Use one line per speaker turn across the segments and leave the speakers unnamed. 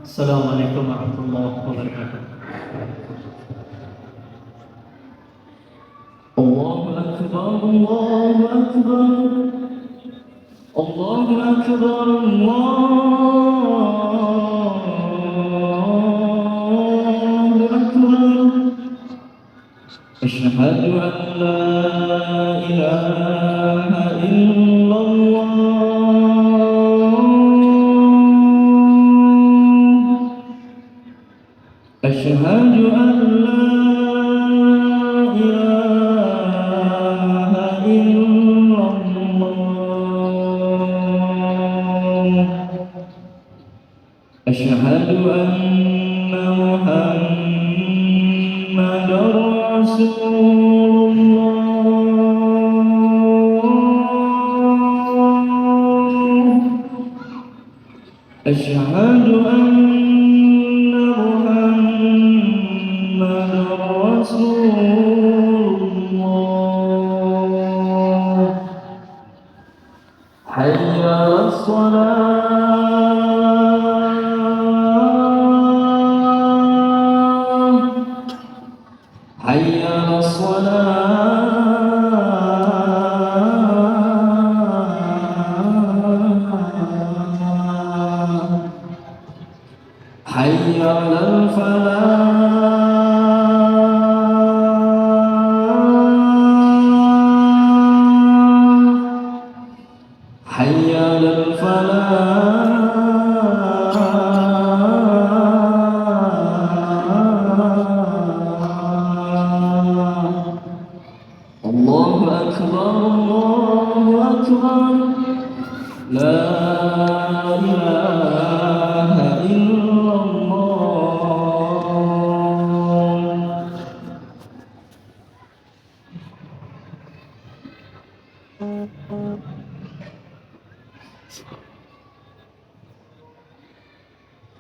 Assalamualaikum warahmatullahi wabarakatuh. Allahu Akbar, Allahu Akbar, Allahu Akbar, Allahu Akbar. Asyhadu an la ilaha illallah. أشهد أن لا إله إلا الله. أشهد أن محمدا رسول الله. أشهد أن حي على الصلاة، حي على الصلاة، حي على الفلاح. حي على الفلاح. الله أكبر، الله أكبر، لا إله إلا الله.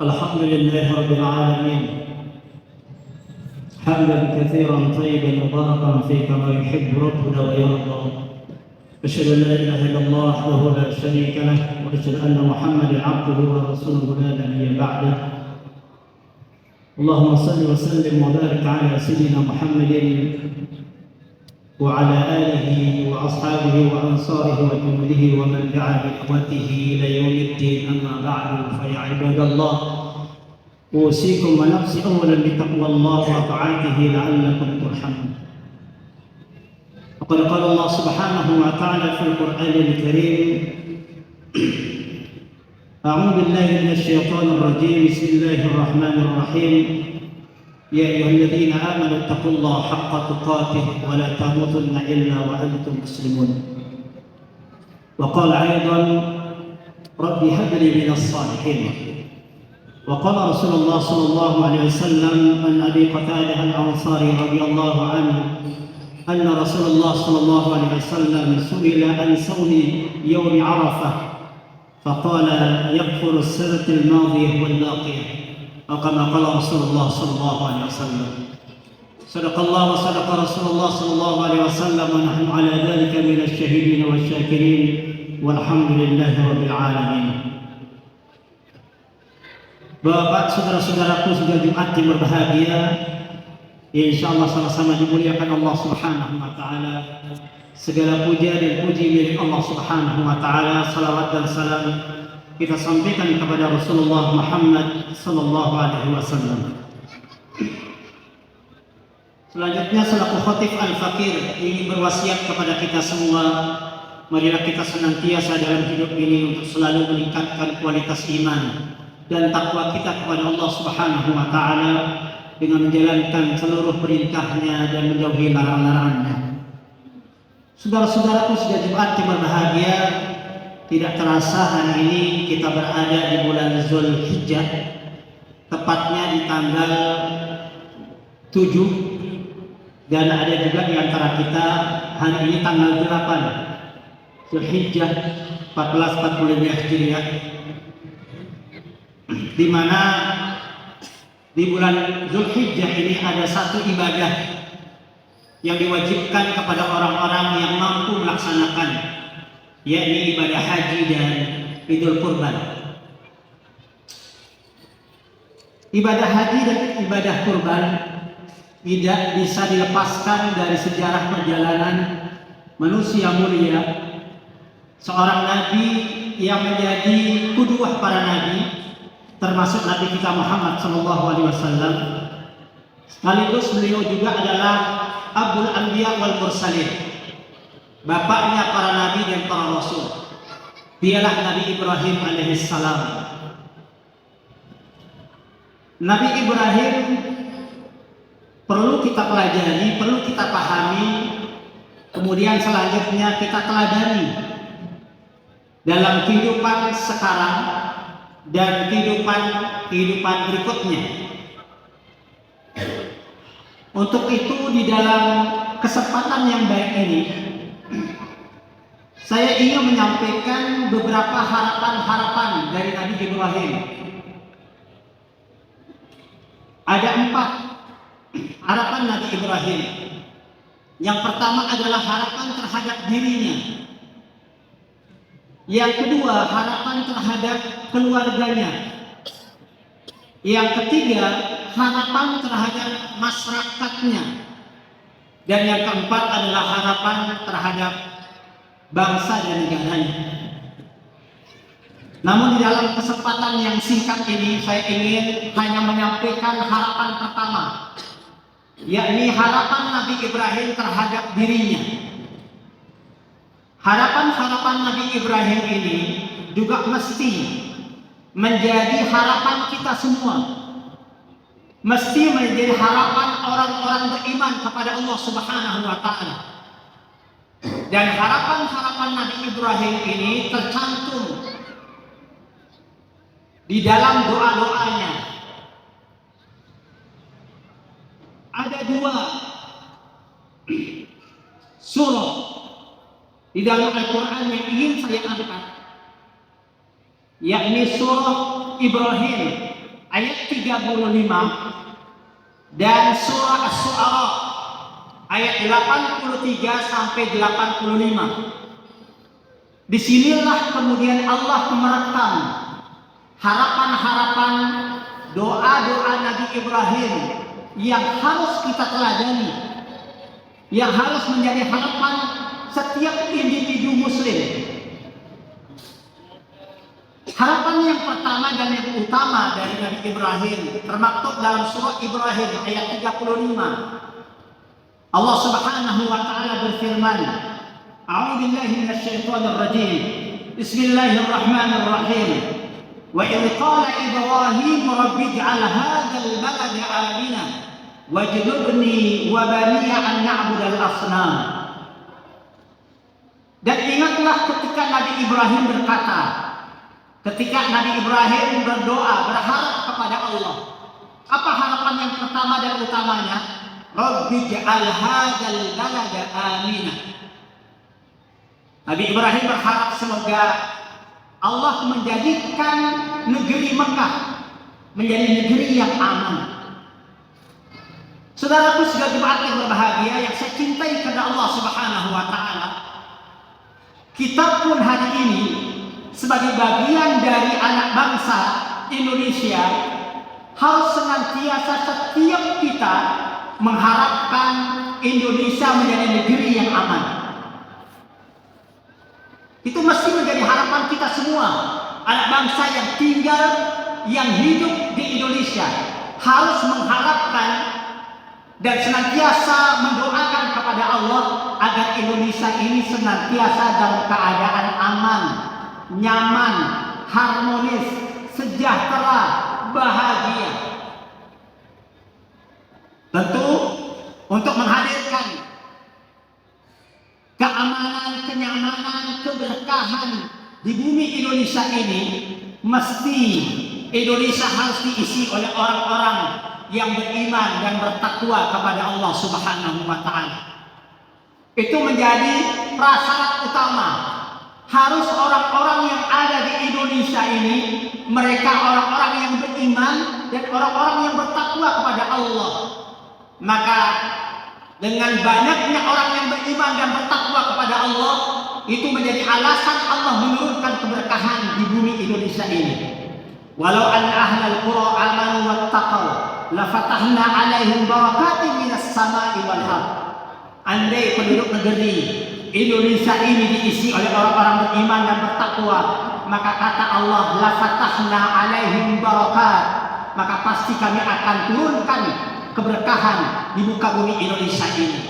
الحمد لله رب العالمين، حمدا كثيرا طيبا مباركا فيه كما يحب ربنا ويرضى. أشهد أن لا إله إلا الله وحده لا شريك له، وأشهد أن محمدا عبده ورسوله لا نبي بعده. اللهم صل وسلم وبارك على سيدنا محمد وعلى آله وأصحابه وأنصاره وجنوده ومن دعا بدعوته إلى يوم الدين. أما بعد، فيا عباد الله، أوصيكم ونفسي أولا بتقوى الله وطاعته لعلكم ترحمون. وقد قال الله سبحانه وتعالى في القرآن الكريم: أعوذ بالله من الشيطان الرجيم، بسم الله الرحمن الرحيم. يا أيها الذين آمنوا اتقوا الله حق تقاته ولا تموتن إلا وأنتم مسلمون. وقال أيضا: رب هب لي من الصالحين. وقال رسول الله صلى الله عليه وسلم عن أبي قتادة الأنصاري رضي الله عنه أن رسول الله صلى الله عليه وسلم سئل عن صوم يوم عرفة فقال: يغفر السنة الماضية والباقية، أو كما قال رسول الله صلى الله عليه وسلم. صدق الله وصدق رسول الله صلى الله عليه وسلم، ونحن على ذلك من الشهيدين والشاكرين، والحمد لله رب العالمين. Bapak, saudara-saudaraku, sudah Jumat yang berbahagia, insyaallah sama-sama dimuliakan Allah Subhanahu wa taala. Segala puja dan puji milik Allah Subhanahu wa taala. Salawat dan salam kita sampaikan kepada Rasulullah Muhammad sallallahu alaihi wasallam. Selanjutnya, selaku khatib al-fakir ingin berwasiat kepada kita semua, marilah kita senantiasa dalam hidup ini untuk selalu meningkatkan kualitas iman dan takwa kita kepada Allah Subhanahu wa taala dengan menjalankan seluruh perintahnya dan menjauhi larang-larangannya. Saudara-saudaraku, sudah Jumat yang berbahagia, tidak terasa hari ini kita berada di bulan Zulhijjah, tepatnya di tanggal 7, dan ada juga di antara kita hari ini tanggal 8 Zulhijjah 1445 Hijriah, di mana di bulan Zulhijjah ini ada satu ibadah yang diwajibkan kepada orang-orang yang mampu melaksanakan, yakni ibadah haji dan Idul Kurban. Ibadah haji dan ibadah kurban tidak bisa dilepaskan dari sejarah perjalanan manusia mulia, seorang nabi yang menjadi qudwah para nabi, termasuk Nabi kita Muhammad SAW. Sekaligus beliau juga adalah Abul Anbiya wal Mursalin, bapaknya para nabi dan para rasul. Dialah Nabi Ibrahim alaihissalam. Nabi Ibrahim perlu kita pelajari, perlu kita pahami, kemudian selanjutnya kita teladani dalam kehidupan sekarang dan kehidupan berikutnya. Untuk itu di dalam kesempatan yang baik ini, saya ingin menyampaikan beberapa harapan-harapan dari Nabi Ibrahim. Ada 4 harapan Nabi Ibrahim. Yang pertama adalah harapan terhadap dirinya. Yang kedua, harapan terhadap keluarganya. Yang ketiga, harapan terhadap masyarakatnya. Dan yang keempat adalah harapan terhadap bangsa dan negaranya. Namun di dalam kesempatan yang singkat ini, saya ingin hanya menyampaikan harapan pertama, yakni harapan Nabi Ibrahim terhadap dirinya. Harapan-harapan Nabi Ibrahim ini juga mesti menjadi harapan kita semua. Mesti menjadi harapan orang-orang beriman kepada Allah Subhanahu wa Ta'ala. Dan harapan-harapan Nabi Ibrahim ini tercantum di dalam doa-doanya. Ada 2 surah di dalam Al-Quran yang ingin saya angkat, yakni surah Ibrahim ayat 35 dan surah Asy-Syu'ara ayat 83 sampai 85. Disinilah kemudian Allah merekam harapan-harapan, doa-doa Nabi Ibrahim yang harus kita teladani, yang harus menjadi harapan setiap individu muslim. Harapan yang pertama dan yang utama dari Nabi Ibrahim termaktub dalam surah Ibrahim ayat 35. Allah Subhanahu wa Ta'ala berfirman, A'udzu billahi minasyaitonir rajim. Bismillahirrahmanirrahim. Wa idh qala Ibrahim rabbi ij'al hadzal balada amina wajnubni wa baniya an na'budal asnam. Dan ingatlah ketika Nabi Ibrahim berkata, ketika Nabi Ibrahim berdoa, berharap kepada Allah. Apa harapan yang pertama dan utamanya? Rabbi ja'al hadzal balada amina. Nabi Ibrahim berharap semoga Allah menjadikan negeri Mekah menjadi negeri yang aman. Saudaraku sekalian jemaat yang berbahagia yang saya cintai karena Allah Subhanahu wa Ta'ala, kita pun hari ini sebagai bagian dari anak bangsa Indonesia harus senantiasa setiap kita mengharapkan Indonesia menjadi negeri yang aman. Itu mesti menjadi harapan kita semua, anak bangsa yang tinggal, yang hidup di Indonesia, harus mengharapkan dan senantiasa mendoakan kepada Allah agar Indonesia ini senantiasa dalam keadaan aman, nyaman, harmonis, sejahtera, bahagia. Tentu untuk menghadirkan keamanan, kenyamanan, keberkahan di bumi Indonesia ini, mesti Indonesia harus diisi oleh orang-orang yang beriman dan bertakwa kepada Allah Subhanahu wa Ta'ala. Itu menjadi prasyarat utama. Harus orang-orang yang ada di Indonesia ini, mereka orang-orang yang beriman dan orang-orang yang bertakwa kepada Allah. Maka dengan banyaknya orang yang beriman dan bertakwa kepada Allah, itu menjadi alasan Allah menurunkan keberkahan di bumi Indonesia ini. Walau anna ahlal qura amanu wattaqu la fatahna alaihim barakatin minas sama'i wal ardh. Andai penduduk negeri Indonesia ini diisi oleh orang-orang beriman dan bertakwa, maka kata Allah, la fatahna alaihim barakat, maka pasti kami akan turunkan keberkahan di muka bumi Indonesia ini.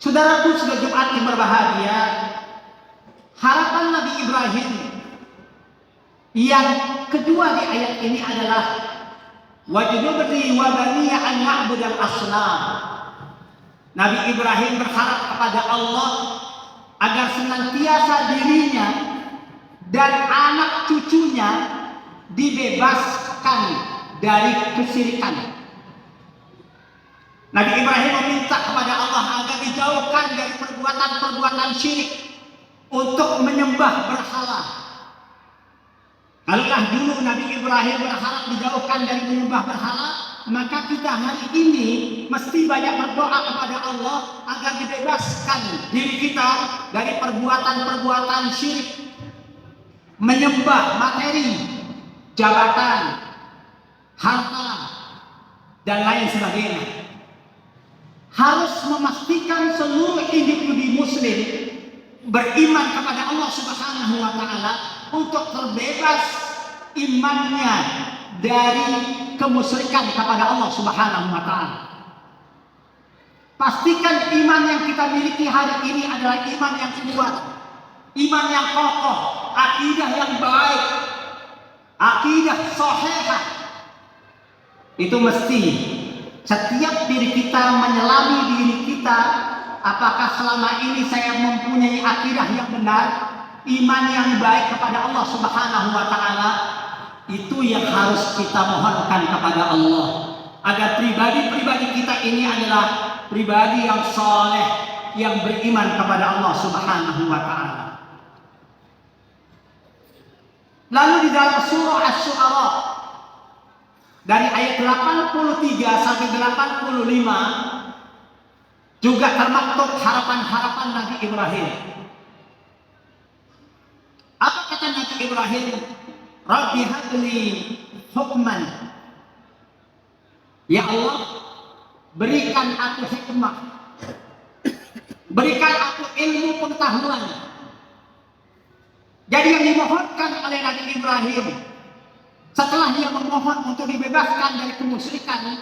Saudaraku, sudah Jumat yang berbahagia, harapan Nabi Ibrahim yang kedua di ayat ini adalah wajnubni wa baniya an na'budal asnam. Nabi Ibrahim berharap kepada Allah agar senantiasa dirinya dan anak cucunya dibebaskan dari kesyirikan. Nabi Ibrahim meminta kepada Allah agar dijauhkan dari perbuatan-perbuatan syirik untuk menyembah berhala. Kalaulah dulu Nabi Ibrahim berharap dijauhkan dari menyembah berhala, maka kita hari ini mesti banyak berdoa kepada Allah agar dibebaskan diri kita dari perbuatan-perbuatan syirik, menyembah materi, jabatan, harta, dan lain sebagainya. Harus memastikan seluruh individu muslim beriman kepada Allah Subhanahu wa Ta'ala untuk terbebas imannya dari kemusyrikan kepada Allah Subhanahu wa Ta'ala. Pastikan iman yang kita miliki hari ini adalah iman yang kuat, iman yang kokoh, akidah yang baik, akidah sahihah. Itu mesti setiap diri kita menyelami diri kita, apakah selama ini saya mempunyai akidah yang benar, iman yang baik kepada Allah Subhanahu wa Ta'ala. Itu yang harus kita mohonkan kepada Allah, agar pribadi-pribadi kita ini adalah pribadi yang soleh, yang beriman kepada Allah Subhanahu wa Ta'ala. Lalu di dalam surah Asy-Syu'ara dari ayat 83 sampai 85 juga termaktub harapan-harapan Nabi Ibrahim. Apa kata Nabi Ibrahim? Rabbi habli hukman. Ya Allah, berikan aku hikmah, berikan aku ilmu pengetahuan. Jadi yang dimohonkan oleh Nabi Ibrahim setelah dia memohon untuk dibebaskan dari kemusyrikan,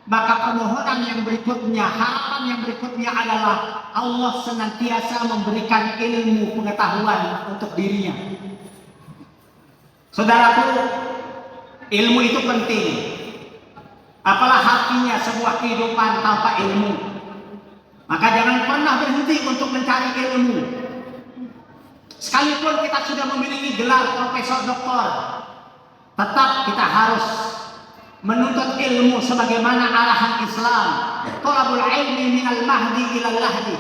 maka permohonan yang berikutnya, harapan yang berikutnya adalah Allah senantiasa memberikan ilmu pengetahuan untuk dirinya. Saudaraku, ilmu itu penting. Apalah artinya sebuah kehidupan tanpa ilmu? Maka jangan pernah berhenti untuk mencari ilmu. Sekalipun kita sudah memiliki gelar profesor doktor, tetap kita harus menuntut ilmu sebagaimana arahan Islam. Thalabul ilmi minal mahdi ilal lahdi.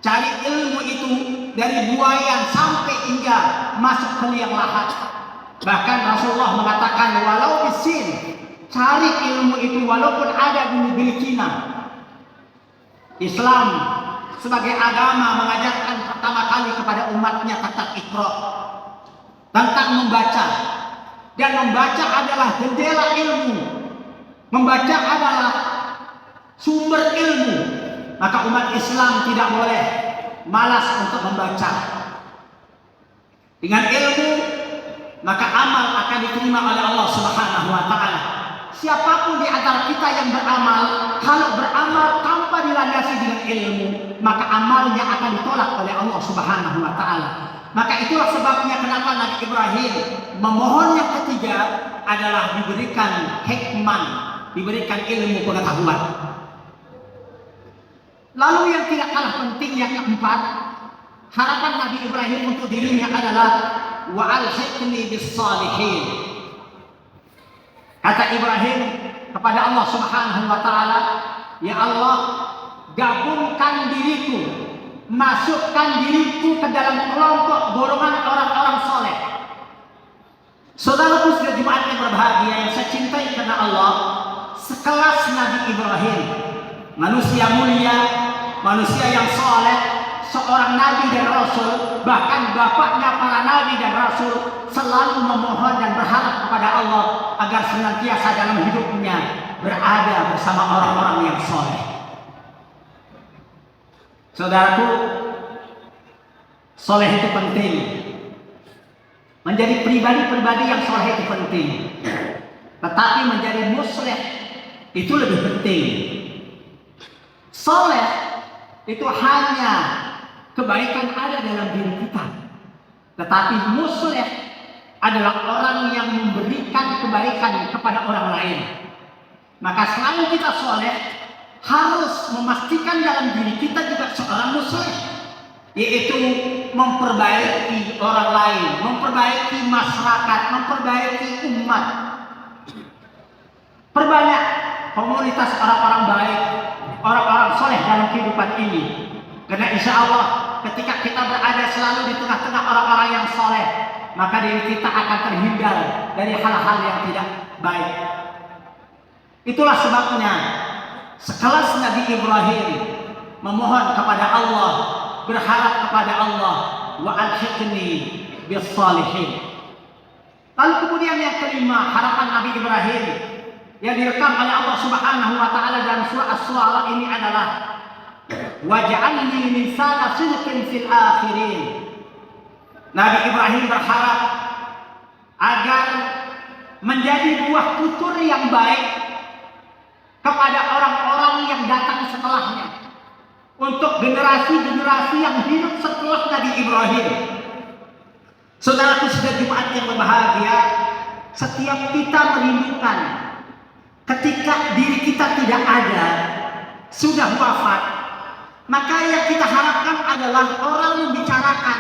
Cari ilmu itu dari buayan sampai hingga masuk ke liang lahat. Bahkan Rasulullah mengatakan walau bisin, cari ilmu itu walaupun ada di negeri Cina. Islam sebagai agama mengajarkan pertama kali kepada umatnya tentang Iqra, tentang membaca. Dan membaca adalah jendela ilmu, membaca adalah sumber ilmu. Maka umat Islam tidak boleh malas untuk membaca. Dengan ilmu, maka amal akan diterima oleh Allah Subhanahu wa Ta'ala. Siapapun di antara kita yang beramal, kalau beramal tanpa dilandasi dengan ilmu, maka amalnya akan ditolak oleh Allah Subhanahu wa Ta'ala. Maka itulah sebabnya kenapa Nabi Ibrahim memohon yang ketiga adalah diberikan hikmah, diberikan ilmu pengetahuan. Lalu yang tidak kalah penting yang keempat, harapan Nabi Ibrahim untuk dirinya adalah wa alhiqni bis salihin. Kata Ibrahim kepada Allah Subhanahu wa Ta'ala, ya Allah, gabungkan diriku, masukkan diriku ke dalam kelompok golongan orang-orang soleh. Saudaraku sudah Jumat yang berbahagia yang saya cintai karena Allah, sekelas Nabi Ibrahim, manusia mulia, manusia yang soleh, seorang nabi dan rasul, bahkan bapaknya para nabi dan rasul, selalu memohon dan berharap kepada Allah agar agar senantiasa dalam hidupnya berada bersama orang-orang yang soleh. Saudaraku, soleh itu penting. Menjadi pribadi-pribadi yang soleh itu penting. Tetapi menjadi musleh itu lebih penting. Soleh itu hanya kebaikan ada dalam diri kita. Tetapi musleh adalah orang yang memberikan kebaikan kepada orang lain. Maka selalu kita soleh harus memastikan dalam diri kita juga seorang musleh, yaitu memperbaiki orang lain, memperbaiki masyarakat, memperbaiki umat. Perbanyak komunitas orang-orang baik, orang-orang soleh dalam kehidupan ini. Karena insya Allah ketika kita berada selalu di tengah-tengah orang-orang yang soleh, maka diri kita akan terhindar dari hal-hal yang tidak baik. Itulah sebabnya sekelas Nabi Ibrahim memohon kepada Allah, berharap kepada Allah, wa alhiqni bis salihin. Lalu kemudian yang kelima, harapan Nabi Ibrahim yang direkam oleh Allah Subhanahu wa taala dalam surah Asy-Syu'ara ini adalah waj'alni lisana sidqin fil akhirin. Nabi Ibrahim berharap agar menjadi buah tutur yang baik kepada orang-orang yang datang setelahnya, untuk generasi-generasi yang hidup setelah Nabi Ibrahim. Saudaraku sedang Jumat yang berbahagia, setiap kita merindukan ketika diri kita tidak ada, sudah wafat, maka yang kita harapkan adalah orang membicarakan,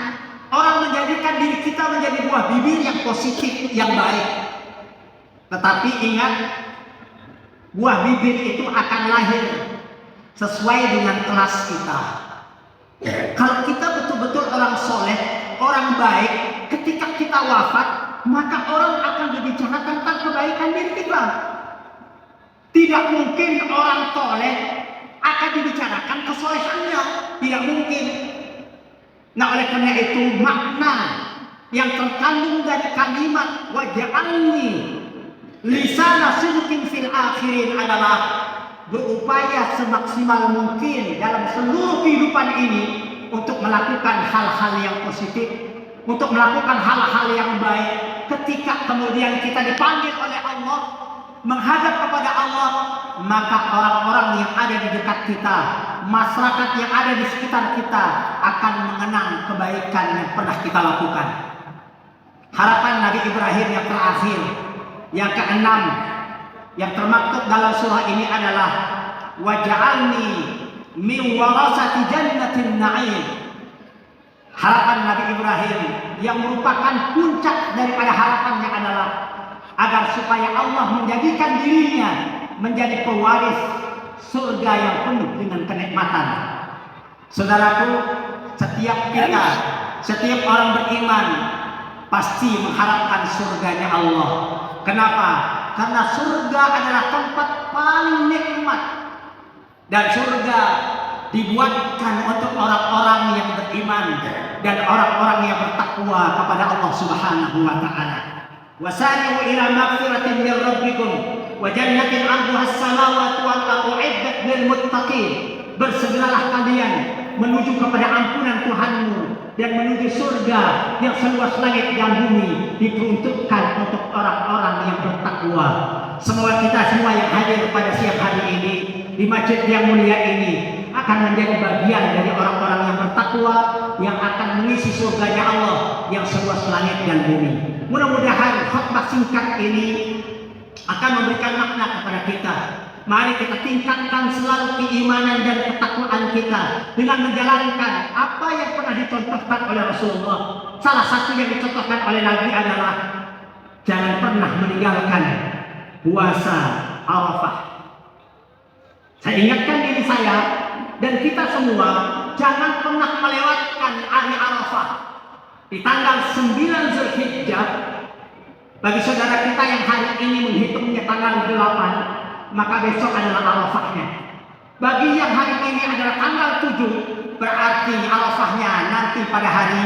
orang menjadikan diri kita menjadi buah bibir yang positif, yang baik. Tetapi ingat, buah bibir itu akan lahir sesuai dengan kelas kita. Kalau kita betul-betul orang soleh, orang baik, ketika kita wafat, maka orang akan berbicara tentang kebaikan diri kita. Tidak mungkin orang soleh akan dibicarakan kesolehannya, tidak mungkin. Nah, oleh karena itu makna yang terkandung dari kalimat waj'alni lisana sidqin fil akhirin adalah berupaya semaksimal mungkin dalam seluruh kehidupan ini untuk melakukan hal-hal yang positif, untuk melakukan hal-hal yang baik. Ketika kemudian kita dipanggil oleh Allah, menghadap kepada Allah, maka orang-orang yang ada di dekat kita, masyarakat yang ada di sekitar kita akan mengenang kebaikan yang pernah kita lakukan. Harapan Nabi Ibrahim yang terakhir, yang keenam, yang termaktub dalam surah ini adalah waj'alni min warasati jannatin na'im. Harapan Nabi Ibrahim yang merupakan puncak daripada harapannya adalah agar supaya Allah menjadikan dirinya menjadi pewaris surga yang penuh dengan kenikmatan. Saudaraku, setiap kita, setiap orang beriman pasti mengharapkan surganya Allah. Kenapa? Karena surga adalah tempat paling nikmat, dan surga dibuatkan untuk orang-orang yang beriman dan orang-orang yang bertakwa kepada Allah Subhanahu wa taala. Wasari'u ila maghfiratin min rabbikum wa jannatin 'arduha as-samawati wal ardu 'iddat lil muttaqin. Bersegeralah kalian menuju kepada ampunan Tuhanmu dan menuju surga yang seluas langit dan bumi, diperuntukkan untuk orang-orang yang bertakwa. Semoga kita semua yang hadir pada siang hari ini di masjid yang mulia ini akan menjadi bagian dari orang-orang yang bertakwa, yang akan mengisi surganya Allah yang seluas langit dan bumi. Mudah-mudahan khutbah singkat ini akan memberikan makna kepada kita. Mari kita tingkatkan selalu keimanan dan ketakwaan kita dengan menjalankan apa yang pernah dicontohkan oleh Rasulullah. Salah satu yang dicontohkan oleh Nabi adalah jangan pernah meninggalkan puasa Arafah. Saya ingatkan diri saya dan kita semua, jangan pernah melewatkan hari Arafah di tanggal 9 Zulhijjah. Bagi saudara kita yang hari ini menghitungnya tanggal 8, maka besok adalah Arafahnya. Bagi yang hari ini adalah tanggal 7, berarti Arafahnya nanti pada hari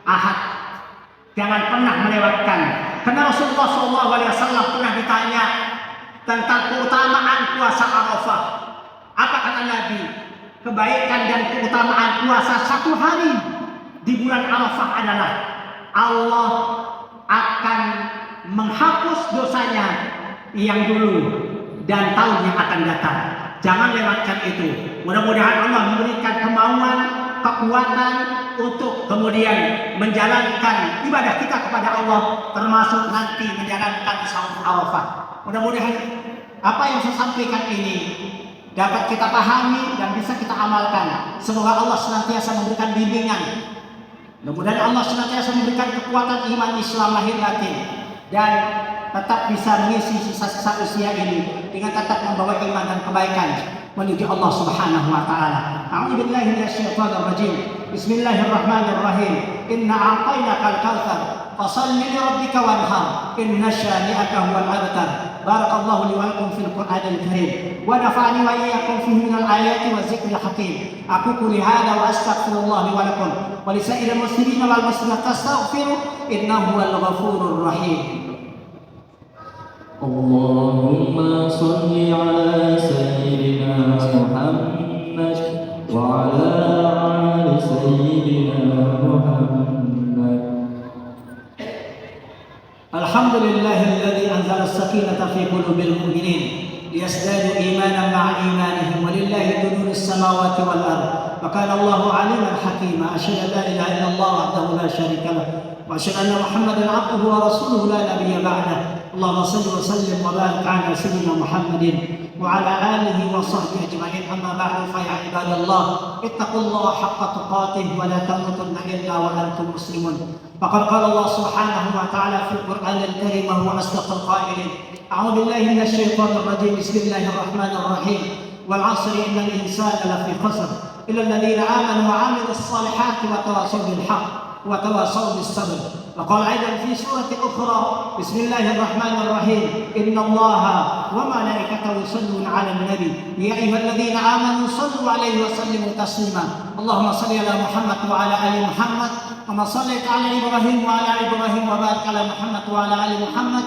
Ahad. Jangan pernah melewatkan. Karena Rasulullah SAW pernah ditanya
tentang keutamaan puasa Arafah. Apa kata Nabi? Kebaikan dan keutamaan puasa satu hari di bulan Arafah adalah Allah akan menghapus dosanya yang dulu dan tahun yang akan datang. Jangan lewatkan itu. Mudah-mudahan Allah memberikan kemauan, kekuatan untuk kemudian menjalankan ibadah kita kepada Allah, termasuk nanti menjalankan saum Arafah. Mudah-mudahan apa yang saya sampaikan ini dapat kita pahami dan bisa kita amalkan. Semoga Allah senantiasa memberikan bimbingan. Mudah-mudahan Allah senantiasa memberikan kekuatan iman Islam lahir batin dan tetap bisa mengisi sisa-sisa usia ini dengan tetap membawa iman dan kebaikan menuju Allah Subhanahu wa taala. A'udzu billahi minasyaitonir rajim. Bismillahirrahmanirrahim. Inna a'tainakal kautsar fasalli li rabbika wanhar. Inna syani'aka huwal abtar. Barakallahu li wa lakum fil Qur'anil Karim. Wa nafa'ani wa iyyakum fihi minal ayati wa dzikril hakim. Aku qul hadza wa astaghfirullah li wa lakum wa li sa'iril muslimina wal muslimat astaghfiru innahu huwal ghafurur rahim.
اللهم صل على سيدنا محمد وعلى آل سيدنا محمد.
الحمد لله الذي أنزل السكينة في قلوب المؤمنين ليزدادوا إيمانا مع إيمانهم ولله جنود السماوات والأرض وكان الله عليما حكيما. أشهد أن لا إله إلا الله وحده لا شريك له وأشهد أن محمدا عبده ورسوله لا نبي بعده. اللهم صل وسلم وبارك على سيدنا محمد وعلى آله وصحبه أجمعين. أما بعد فيا عباد الله اتقوا الله حق تقاته ولا تموتن إلا وأنتم مسلمون. فقد قال الله سبحانه وتعالى في القرآن الكريم وهو أصدق القائلين. أعوذ بالله من الشيطان الرجيم. بسم الله الرحمن الرحيم. والعصر إن الإنسان لفي خسر إلا الذين آمنوا وعملوا الصالحات وتواصوا بالحق وتواصوا بالصبر. وقال أيضا في سورة أخرى بسم الله الرحمن الرحيم. إن الله وملائكته يصلون على النبي يا أيها الذين آمنوا صلوا عليه وسلموا تسليما. اللهم صل على محمد وعلى آل محمد كما صليت على إبراهيم وعلى آل إبراهيم وبارك على محمد وعلى آل محمد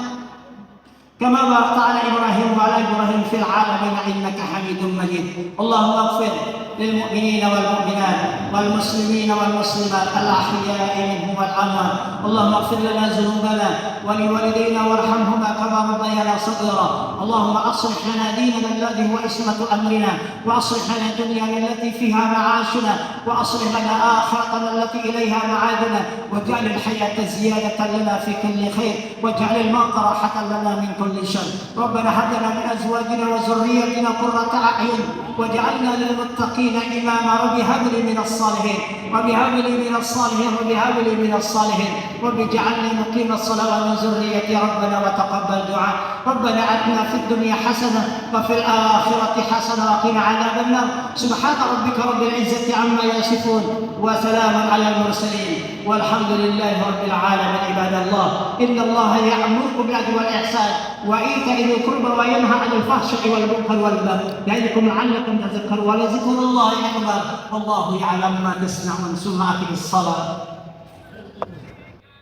كما باركت على إبراهيم وعلى إبراهيم في العالمين إنك حميد مجيد. اللهم اغفر للمؤمنين والمؤمنات والمسلمين والمسلمات الأحياء منهم والأموات. اللهم اغفر لنا ذنوبنا ولوالدينا وارحمهما كما ربيانا صغيرا. اللهم أصلح لنا ديننا الذي هو عصمة أمرنا وأصلح لنا دنيانا التي فيها معاشنا وأصلح لنا آخرتنا التي إليها معادنا واجعل الحياة زيادة لنا في كل خير واجعل الموت راحة لنا من كل شر. ربنا هب لنا من أزواجنا وذريتنا قرة أعين واجعلنا للمتقين إماما. رب هب لي من الصالحين رب هب لي من الصالحين رب هب لي من الصالحين رب اجعلني مقيم الصلاة ومن ذريتي ربنا وتقبل دعاء. ربنا آتنا في الدنيا حسنة وفي الآخرة حسنة وقنا عذاب النار. سبحان ربك رب العزة عما يصفون وسلام على المرسلين والحمد لله رب العالمين. عباد الله إن الله يأمركم بالعدل والإحسان وإيتاء ذي القربى وينهى عن الفحشاء والمنكر والبغي يعظكم لعلكم تذكرون ولذكر الله أكبر والله يعلم ما تصنعون. ثم أقم الصلاة.